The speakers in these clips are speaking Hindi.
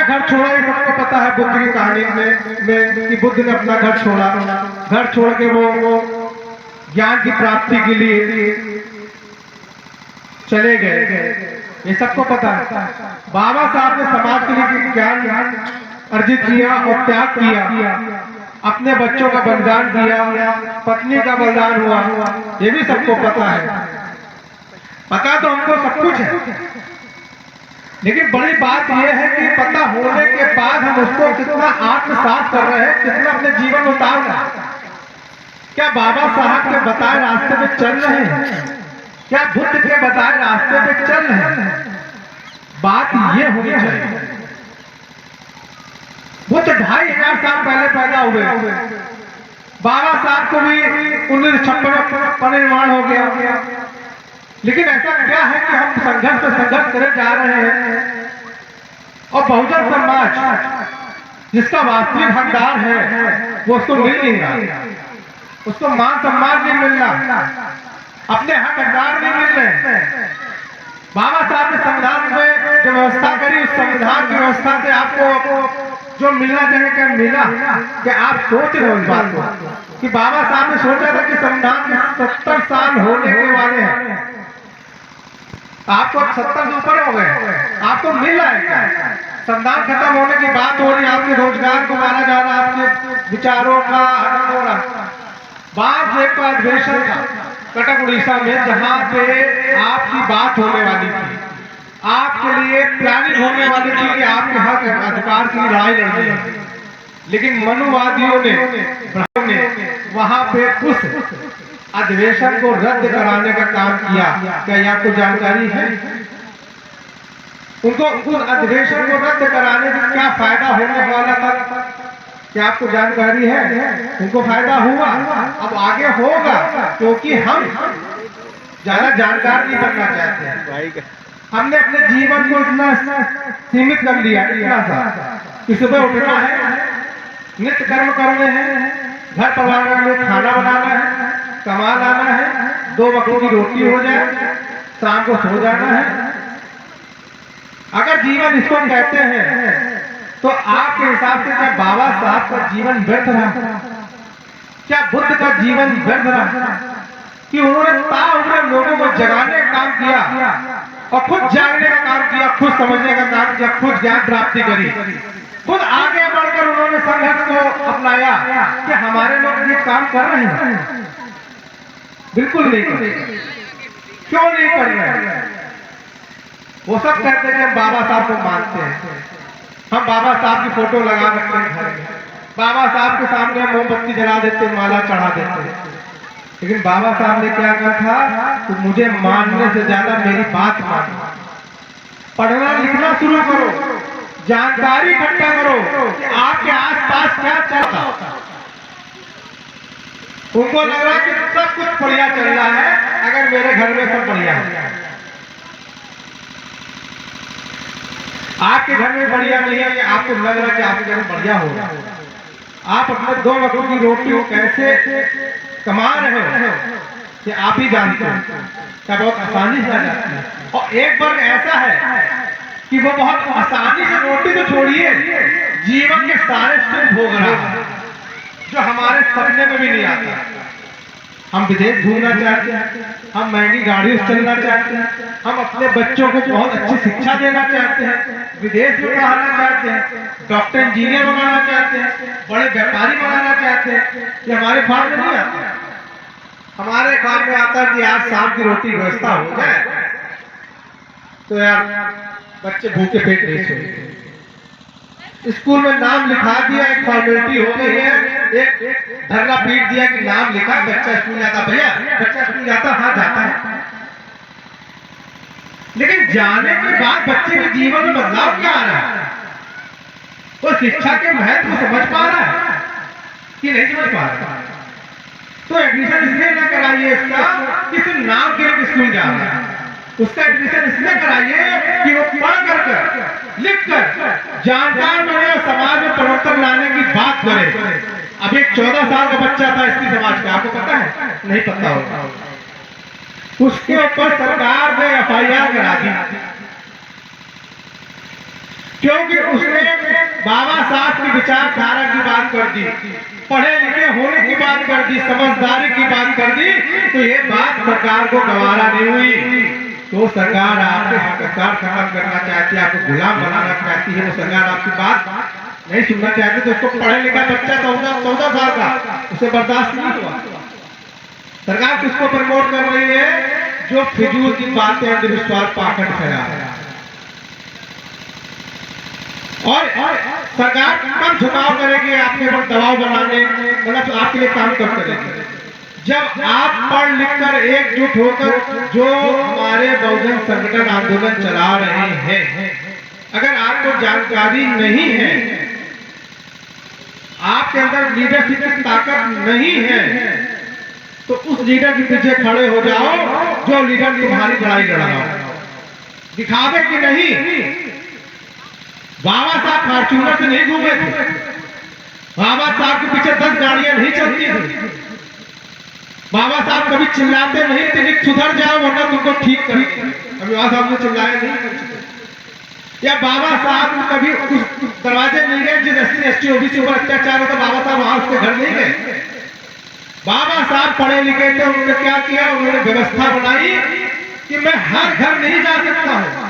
घर छोड़ा, ये सबको पता है बुद्ध की कहानी में कि बुद्ध ने अपना घर छोड़ा, घर छोड़ के वो ज्ञान की प्राप्ति के लिए चले गए, ये सबको पता है। बाबा साहब ने समाज के लिए ज्ञान अर्जित किया और त्याग किया, अपने बच्चों का बलिदान दिया, पत्नी का बलिदान हुआ, ये भी सबको पता है। पता तो हमको सब कुछ है, लेकिन बड़ी बात यह है कि पता होने के बाद हम उसको कितना आत्मसात कर रहे हैं, कितना अपने जीवन में उतार रहे हैं। क्या बाबा साहब के बताए रास्ते पे चल रहे हैं? क्या बुद्ध के बताए रास्ते पे चल रहे हैं? बात ये होनी चाहिए। वो तो 2500 साल पहले पैदा हुए, बाबा साहब को भी 1956 में परिनिर्वाण हो गया, लेकिन ऐसा क्या है कि हम संघर्ष पे संघर्ष करे जा रहे हैं और बहुजन समाज जिसका वास्तविक हकदार है वो उसको मिल नहीं रहा, उसको मान सम्मान नहीं मिल रहा, अपने हक हकदार नहीं मिल रहे। बाबा साहब ने संविधान में जो व्यवस्था करी, उस संविधान की व्यवस्था से आपको जो मिलना चाहिए क्या मिला? कि आप सोच रहे हो इस बात को कि बाबा साहब ने सोचा था कि संविधान में 70 साल होने के वाले हैं, आपको 70 से ऊपर हो गए, आपको मिल रहा है क्या? संविधान खत्म होने की बात हो रही है, आपके रोजगार को मारा जा रहा है, आपके विचारों का हनन हो रहा। बात एक अधिवेशन था कटक उड़ीसा में, जहां पे आपकी बात होने वाली थी, आपके लिए प्लानिंग होने वाली थी कि आपके हक अधिकार की लड़ाई लड़नी है, लेकिन मनुवादियों ने वहां पे उस अधिवेशन को रद्द कराने का काम किया। क्या आपको जानकारी है? उनको उस अधिवेशन को रद्द कराने से क्या फायदा होने वाला था? क्या आपको जानकारी है? उनको फायदा हुआ, अब आगे होगा, क्योंकि हम ज्यादा जानकार नहीं बनना चाहते हैं। हमने अपने जीवन को इतना सीमित कर लिया, इतना सा कि सुबह उठना है, नित्य कर्म करने हैं, घर परिवार में खाना बनाना है, कमा लाना है, 2 वक्त की रोटी हो जाए, शाम को सो जाना है। अगर जीवन इसको कहते हैं तो आपके हिसाब से क्या बाबा साहब का जीवन व्यर्थ रहा? क्या बुद्ध का जीवन व्यर्थ रहा? कि उन्होंने ताउम्र लोगों को जगाने का काम किया और खुद जागने का काम किया, खुद समझने का काम किया, खुद ज्ञान प्राप्ति करी, खुद आगे बढ़कर उन्होंने संघर्ष को अपनाया। कि हमारे लोग ये काम कर रहे हैं? बिल्कुल नहीं कर रहे। क्यों नहीं कर रहे? वो सब कहते हैं कि हम बाबा साहब को मानते हैं, हम बाबा साहब की फोटो लगा रखते हैं, बाबा साहब के सामने मोमबत्ती जला देते, माला चढ़ा देते। लेकिन बाबा साहब ने क्या कहा था? तो मुझे मानने से ज्यादा मेरी बात मानो, पढ़ना लिखना शुरू करो, जानकारी इकट्ठा करो कि आपके आसपास क्या चल रहा है। उनको लग रहा है कि सब कुछ बढ़िया चल रहा है, अगर मेरे घर में सब बढ़िया है। आपके घर में बढ़िया नहीं है, आपको लग रहा है कि आपके घर में बढ़िया होगा। आप अपने 2 वक्त की रोटी को कैसे कमा रहे हो कि आप ही जानते हो। क्या बहुत आसानी से आ जाती है, और एक वर्ग ऐसा है कि वो बहुत आसानी से रोटी तो छोड़िए, जीवन के सारे सुख भोग रहा है जो हमारे सपने में भी नहीं आता। हम विदेश घूमना चाहते हैं, हम महंगी गाड़ियों से चलना चाहते हैं, हम अपने बच्चों को बहुत अच्छी शिक्षा देना चाहते हैं, विदेश में पढ़ाना चाहते हैं, डॉक्टर इंजीनियर बनाना चाहते हैं, बड़े व्यापारी बनाना चाहते हैं। ये हमारे ख्वाब में नहीं आता। हमारे ख्वाब में आता है कि आज शाम की रोटी की व्यवस्था हो जाए तो यार बच्चे भूखे पेट नहीं सोएंगे। स्कूल में नाम लिखा दिया, एक फॉर्मेलिटी हो गई है, एक धरना पीट दिया कि नाम लिखा, बच्चा स्कूल जाता। भैया बच्चा स्कूल जाता? हाँ जाता है, लेकिन जाने के बाद बच्चे के जीवन में बदलाव क्या आ रहा है? वो शिक्षा के महत्व को समझ पा रहा है कि नहीं समझ पा रहा? तो एडमिशन इसलिए ना कराइए इसका कि सिर्फ नाम के लिए स्कूल जा रहा है, उसका एडमिशन इसलिए कराइए कि वो पढ़ कर लिख कर जानकार बने और समाज में परिवर्तन लाने की बात करे। अब एक 14 साल का बच्चा था इसकी समाज का, आपको पता है? नहीं पता होगा। उसके ऊपर सरकार ने FIR करा दी। क्योंकि उसने बाबा साहब की विचारधारा की बात कर दी, पढ़े लिखे होने की बात कर दी, समझदारी की बात कर दी, तो ये बात सरकार को गवारा नहीं हुई। तो सरकार आपके हकदार खत्म करना चाहती है, आपको गुलाम बनाना चाहती है। वो सरकार आपकी बात नहीं सुनना चाहती, तो उसको पढ़े लिखा बच्चा 14 साल का, उसे बर्दाश्त नहीं हुआ। सरकार किसको प्रमोट कर रही है? जो फिजूल की बातें, अंधविश्वास, पाखंड फैला है। और सरकार कब झुकाव करेगी आपके ऊपर दबाव बनाने, मतलब आपके लिए काम कब करेगी? जब आप पढ़ लिख कर एकजुट होकर जो हमारे बहुजन संगठन आंदोलन चला रहे हैं, अगर आपको जानकारी नहीं है, आपके अंदर लीडरशिप की ताकत नहीं है, तो उस लीडर के पीछे खड़े हो जाओ जो लीडर तुम्हारी लड़ाई लड़ रहा हो। दिखावे कि नहीं, बाबा साहब फॉर्च्यूनर से नहीं घूमे थे, बाबा साहब के पीछे 10 गाड़ियां नहीं चलती थी, बाबा साहब कभी चिल्लाते नहीं थे कि सुधर जाओ वरना तुमको ठीक कर। अभी बाबा साहब ने चिल्लाया नहीं, या बाबा साहब कभी उस दरवाजे नहीं गए जिस SC OBC ऊपर अत्याचार होता, बाबा साहब वहां उसके घर नहीं गए। बाबा साहब पढ़े लिखे थे, उन्होंने क्या किया? उन्होंने व्यवस्था बनाई कि मैं हर घर नहीं जा सकता हूं।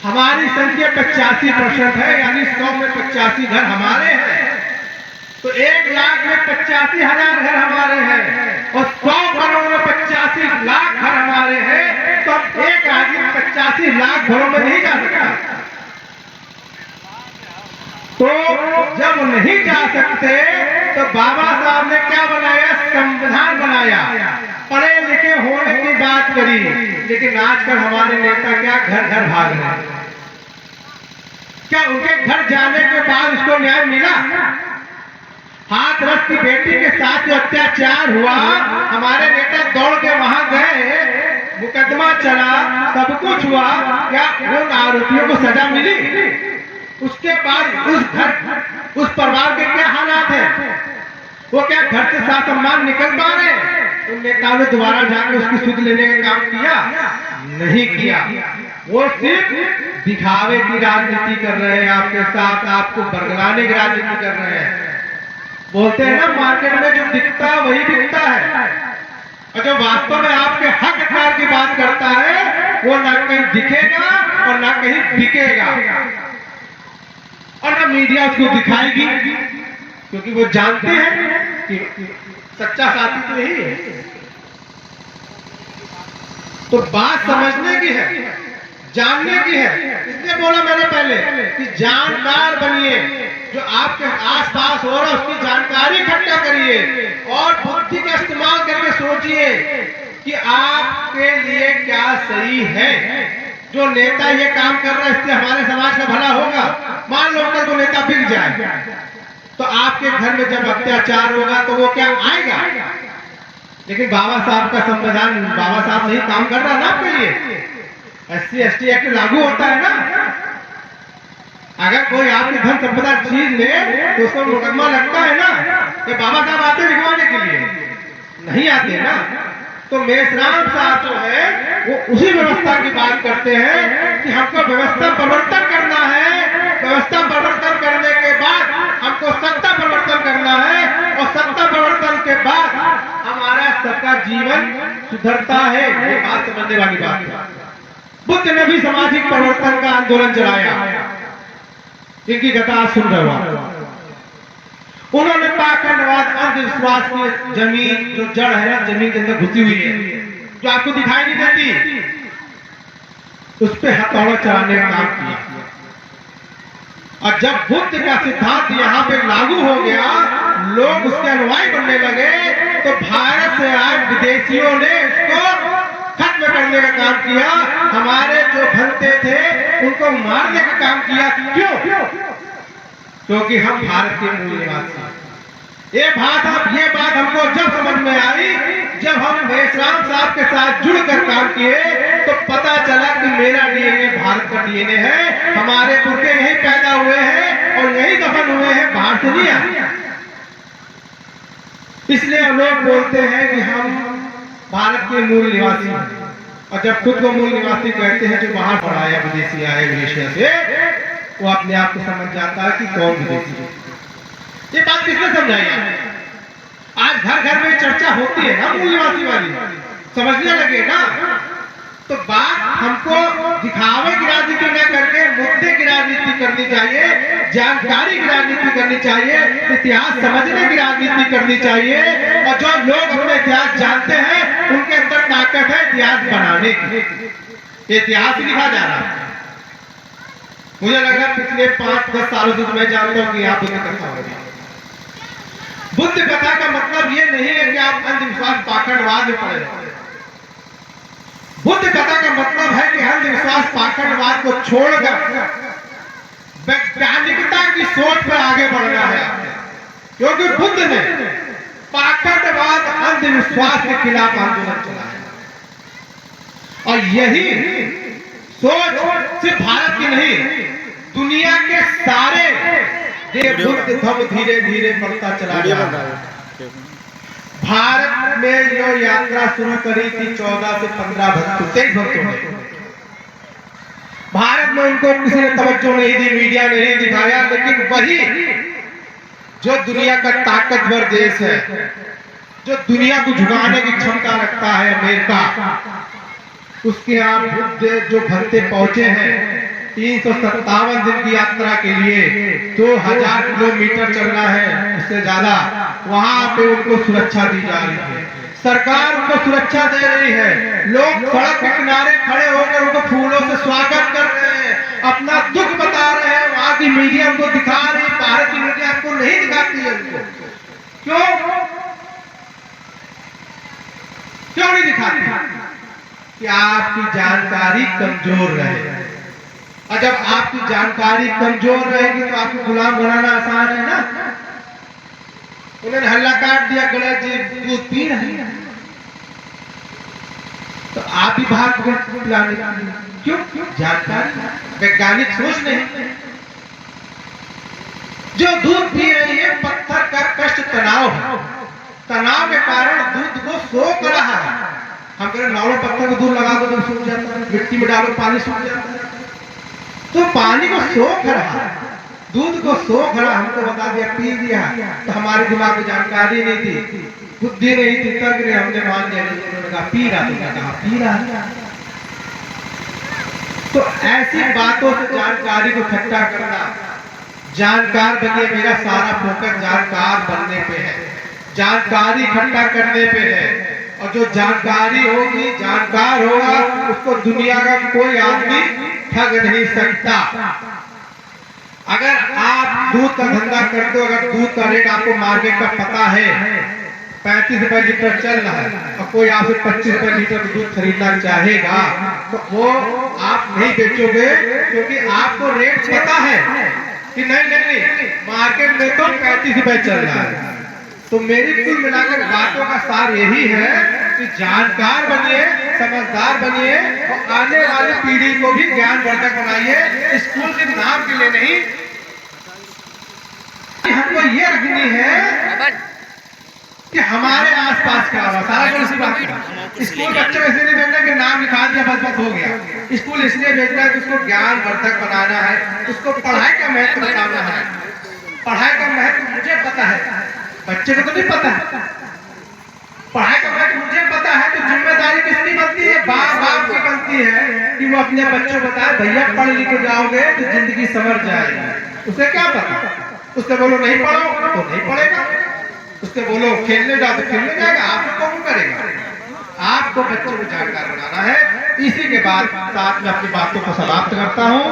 हमारी संख्या 85% है, यानी 100 में 85 घर हमारे हैं, तो 1 लाख में 85,000 घर हमारे हैं, और 100 घरों में 85 लाख घर हमारे हैं, तो अब एक आदमी 85 लाख घरों में नहीं जा सकता। तो जब नहीं जा सकते तो बाबा साहब ने क्या बनाया? संविधान बनाया, पढ़े लिखे होने की बात करी। लेकिन आजकल हमारे नेता क्या घर घर भाग रहे हैं? क्या उनके घर जाने के बाद उसको न्याय मिला? हाथरस की बेटी के साथ जो अत्याचार हुआ, हमारे नेता दौड़ के वहां गए, मुकदमा चला, सब कुछ हुआ, क्या उन आरोपियों को सजा मिली? उसके बाद उस परिवार के क्या हालात है? वो क्या घर से साथ सम्मान निकल पा रहे? उन नेताओं ने दोबारा जाकर उसकी सुध लेने का काम किया? नहीं किया। वो सिर्फ दिखावे की राजनीति कर रहे हैं आपके साथ, आपको बरगलाने की राजनीति कर रहे हैं। बोलते हैं ना, मार्केट में जो दिखता है वही बिकता है, और जो वास्तव में आपके हक अधिकार की बात करता है वो ना कहीं दिखेगा और ना कहीं बिकेगा, और ना मीडिया उसको दिखाएगी, क्योंकि वो जानते हैं कि सच्चा साथी तो यही है। तो बात समझने की है, जानने की है। इसलिए बोला मैंने पहले कि जानकार बनिए, जो आपके आसपास हो रहा है उसकी जानकारी इकट्ठा करिए, और बुद्धि का इस्तेमाल करके सोचिए कि आपके लिए क्या सही है। जो नेता ये काम कर रहा है इससे हमारे समाज का भला होगा। मान लो कल को नेता बिक जाए तो आपके घर में जब अत्याचार होगा तो वो क्या आएगा? लेकिन बाबा साहब का संविधान, बाबा साहब नहीं काम कर रहा ना आपके लिए। SC ST एक्ट लागू होता है ना। अगर कोई आपकी धन संपदा छीन ले तो उसको मुकदमा लगता है ना। कि बाबा साहब आते लिखवाने के लिए नहीं आते ना। तो मेषराम साहब जो है वो उसी व्यवस्था की बात करते हैं कि हमको व्यवस्था परिवर्तन करना है। व्यवस्था परिवर्तन करने के बाद हमको सत्ता परिवर्तन करना है, और सत्ता परिवर्तन के बाद हमारा सबका जीवन सुधरता है। ये बात समझने वाली बात है। बुद्ध ने भी सामाजिक परिवर्तन का आंदोलन चलाया। इनकी कथा सुन रहे हो। उन्होंने पाखंडवाद, अंधविश्वास की जमीन जो जड़ है ना, जमीन के अंदर घुसी हुई है, जो आपको दिखाई नहीं देती, उस पर हथौड़ा चलाने का काम किया। और जब बुद्ध का सिद्धांत यहाँ पे लागू हो गया, लोग उसके अनुयायी बनने लगे, तो भारत से आए विदेशियों ने इसको खत्म करने का काम किया। हमारे जो भंते थे उनको मारने का काम किया। क्यों? क्योंकि हम भारत के मूल निवासी। ये बात हमको जब समझ में आई, जब हम मेषराम साहब के साथ जुड़कर काम किए, तो पता चला कि मेरा DNA भारत का DNA है। हमारे पुरखे यही पैदा हुए हैं और यही दफन हुए हैं, बाहर से नहीं आए। इसलिए लोग बोलते हैं कि हम भारत के मूल निवासी हैं, और जब खुद को मूल निवासी कहते हैं जो बाहर पर आया, विदेशी आए विदेशिया से, वो अपने आप को समझ जाता है कि कौन विदेशी है। ये बात किसने समझाई है? आज घर घर में चर्चा होती है ना मूल निवासी वाली, समझने लगे ना। तो बात हमको दिखावे की राजनीति न करके मुद्दे की राजनीति करनी चाहिए, जानकारी की राजनीति करनी चाहिए, इतिहास समझने की राजनीति करनी चाहिए। और जो लोग अपने इतिहास जानते हैं उनके अंदर ताकत है इतिहास बनाने की। इतिहास लिखा जा रहा है। मुझे लग रहा है पिछले 5-10 सालों से मैं जानता हूँ कि आप बुद्ध कथा हो रही है। बुद्ध कथा का मतलब ये नहीं है कि आप अंधविश्वास पाखंडवाद में पड़े रहे। बुद्ध कथा का मतलब है कि अंधविश्वास पाखंडवाद को छोड़कर वैज्ञानिकता की सोच पर आगे बढ़ना है। क्योंकि बुद्ध ने पाखंडवाद अंधविश्वास के खिलाफ आंदोलन चलाया और यही सोच सिर्फ भारत की नहीं, दुनिया के सारे बुद्ध धर्म धीरे धीरे बढ़ता चला गया। भारत में जो यात्रा शुरू करी थी 14 से 15 भक्तों ने, भारत में उनको किसी ने तवज्जो नहीं दी, मीडिया ने नहीं दिखाया। लेकिन वही जो दुनिया का ताकतवर देश है, जो दुनिया को झुकाने की क्षमता रखता है, अमेरिका, उसके यहाँ बुद्ध जो भक्ते पहुंचे हैं 357 दिन की यात्रा के लिए, 2000 किलोमीटर चलना है, उससे ज्यादा। वहां पे उनको सुरक्षा दी जा रही है, सरकार उनको सुरक्षा दे रही है। लोग सड़क के किनारे खड़े होकर उनको फूलों से स्वागत कर रहे हैं, अपना दुख बता रहे हैं। वहां की मीडिया उनको दिखा रही है, भारत की मीडिया आपको नहीं दिखाती है उनको। क्यों नहीं दिखाती? कि आपकी जानकारी कमजोर रहे। और जब आपकी जानकारी कमजोर रहेगी तो आपको गुलाम बनाना आसान है ना। उन्होंने हल्ला काट दिया, गणेश जी दूध पी रहे हैं, तो आप भी भाग पिलाने। क्यों? जानकारी, वैज्ञानिक सोच नहीं। जो दूध पी रही है, पत्थर का कष्ट तनाव है, तनाव के कारण दूध को सोख रहा है। हम कह रहे नावड़े पत्थर को दूध लगा दो तो सूख जाता है, मिट्टी में डालो पानी सूख जाता है। तो पानी को सोख रहा है, दूध को सोख रहा, हमको बता दिया, पी दिया। तो हमारे दिमाग में जानकारी नहीं थी, बुद्धि नहीं थी, तर्क नहीं, हमने मान लिया। उन्होंने कहा पी रहा, तुमने कहा पी रहा। तो ऐसी बातों से जानकारी को इकट्ठा करना, जानकार बनिए। मेरा सारा फोकस जानकार बनने पे है, जानकारी इकट्ठा करने पे है। और जो जानकारी होगी, जानकार होगा, उसको दुनिया का कोई आदमी ठग नहीं सकता। अगर आप दूध का धंधा करते हो, अगर दूध का रेट आपको मार्केट का पता है 35 रुपए लीटर चल रहा है, और कोई आपसे 25 रुपए लीटर दूध खरीदना चाहेगा, तो वो आप नहीं बेचोगे, क्योंकि आपको रेट पता है कि नहीं मार्केट में तो 35 रुपए चल रहा है। तो मेरी कुल मिलाकर बातों का सार यही है कि जानकार बनिए, समझदार बनिए और आने वाली पीढ़ी को भी ज्ञानवर्धक बनाइए। स्कूल के नाम के लिए नहीं, हमको ये रखनी है कि हमारे आसपास क्या हुआ, सारा कुछ इसी बात का। स्कूल बच्चों को इसलिए नहीं भेजना कि नाम लिखा दिया बस हो गया। स्कूल इसलिए भेजना है कि उसको ज्ञानवर्धक बनाना है, उसको पढ़ाई का महत्व बताना है। पढ़ाई का महत्व मुझे पता है, बच्चे को तो नहीं पता है। पढ़ाई का महत्व मुझे पता है, तो जिम्मेदारी किसकी बनती है? बाप की बनती है कि वो अपने बच्चों को बताए, भैया पढ़ लिख जाओगे तो जिंदगी संवर जाएगी। उसे क्या पता? उससे बोलो नहीं पढ़ो तो नहीं पढ़ेगा, उससे बोलो खेलने जाओ तो खेलने जाएगा। आपको कौन करेगा? आपको बच्चों को जानकार बनाना है। इसी के बाद साथ में अपनी बातों को समाप्त करता हूँ।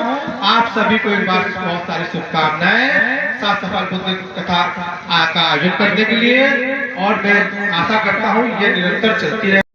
आप सभी को एक बार बहुत सारी शुभकामनाएं सात सफल बुद्ध कथा का आयोजन करने के लिए, और मैं आशा करता हूँ ये निरंतर चलती रहे।